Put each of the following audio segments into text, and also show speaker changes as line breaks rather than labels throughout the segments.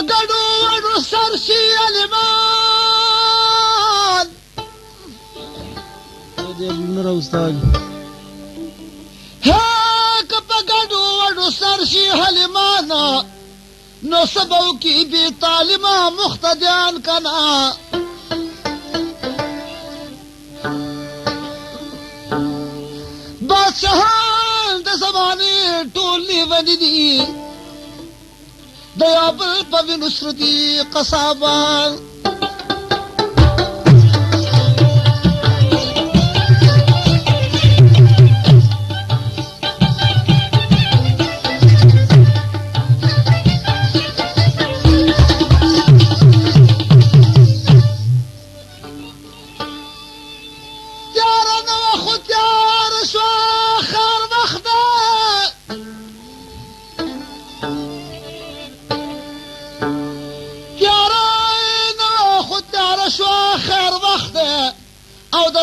ګډو وډو سر شي عالمان که په ګډو وډو سر شي عالمان نو سبو کی بی تعلیمه مختدیان کنا بادشاہان د زمانې ټول لیوني دي د یو بل په وینو سره دي قصابان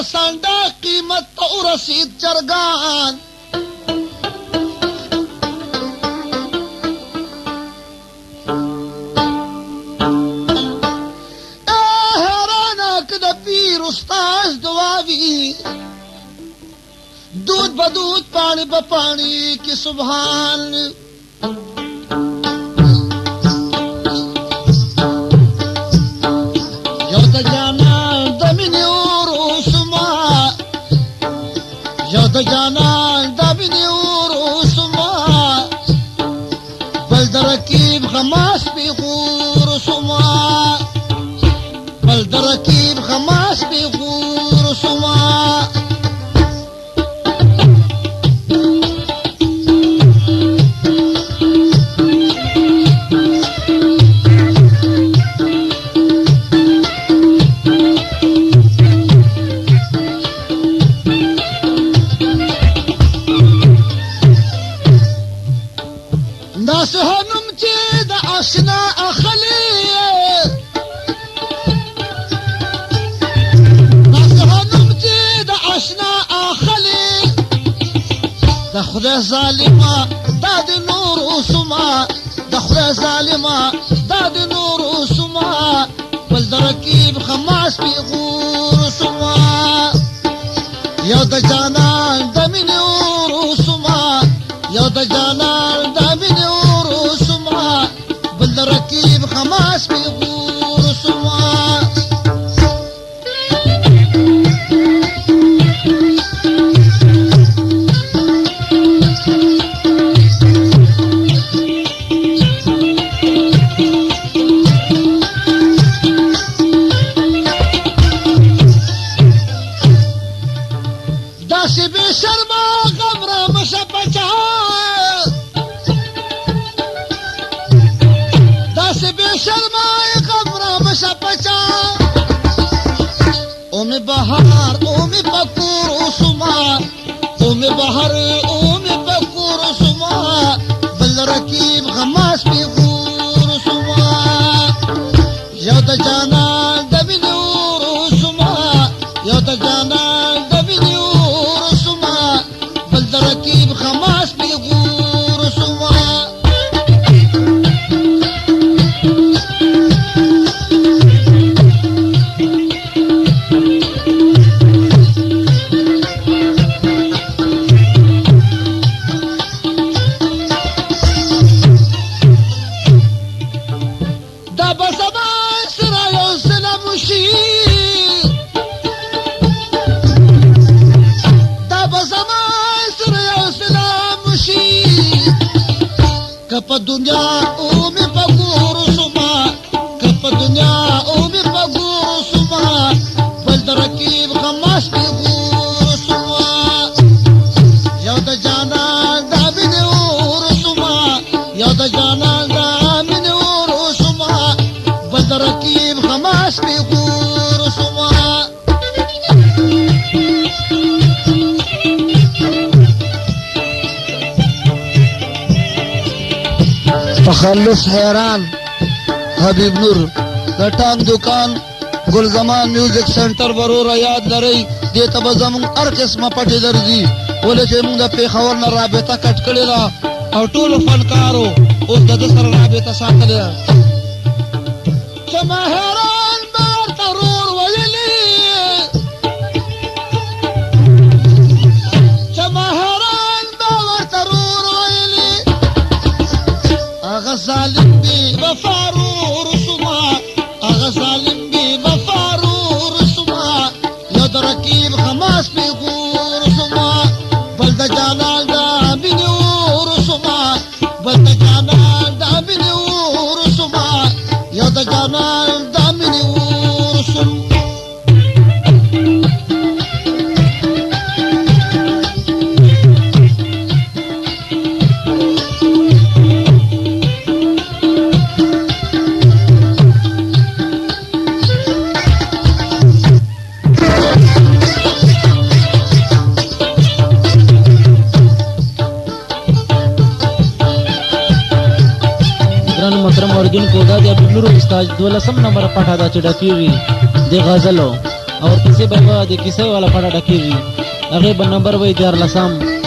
سنډا قیمت ته ورسید چرګان حیرانه که د پیر استاذ دعاوي دود به دود پاڼې به پاڼې کې سبحان یو د جانان د مینې د جانان د مینې ورسما بل د رقیب غماس پیغور سما بل د رقیب غماس پیغور سما اشنا اخلي ناسهنم چې د اشنا اخلي د خدای ظالمه دا د نور سما د خدای ظالمه دا د نور سما بل د رقیب خماس پیغور سما یو د جانان د مینې ور سما یو د جانان د مینې ور سما بل د رقیب خماس پیغور سما داسې بې شرمه غمره مشه پچا داسې بې شرمه غمره مشه پچا اومې بهار اومې پکور سما اومې بهار اومې پکور سما بل رقیب غماس پیغور سما یو د جانان د مینې ور سما یو د جانان د مینې ور سما بل د رقیب غماس پیغور سما دا به زما سره یو ظلم وشي دا به زما سره یو ظلم وشي که په دنیا اومې په ګور سما که په دنیا اومې په ګور سما بل د رقیب غماس پیغور سما یو د جانان د مینې ور سما یو د جانان د مینې ور سما بل د رقیب غماس پیغور سما تخلص حیران حبیب نور د ټانک دکان ګل زمان میوزک سنټر وروره یاد لرئ دې ته به زموږ هر قسمه پټې درځي ولې چې موږ د پېښور نه رابطه کټ کړې ده او ټولو فنکارو اوس د ده سره رابطه ساتلې ده چې ماهران به ورته رور ویلي چې ماهران به ورته رور ویلي هغه ظالم دی به فارور سما هغه ظالم دی به فارور سما یو د رقیب خماس پې غور سما بل د جانان دا مینې اور سما بل د جانان دا مینې اور سما یو د جانان دا مینې اور سما
محترم اوریدون کو دا د بلورو استاد 12 نمبر پټا دا چې ډکیږي د غزلو او کیسه به د کیسه والا پټا ډکیږي هغه به نمبر وای 14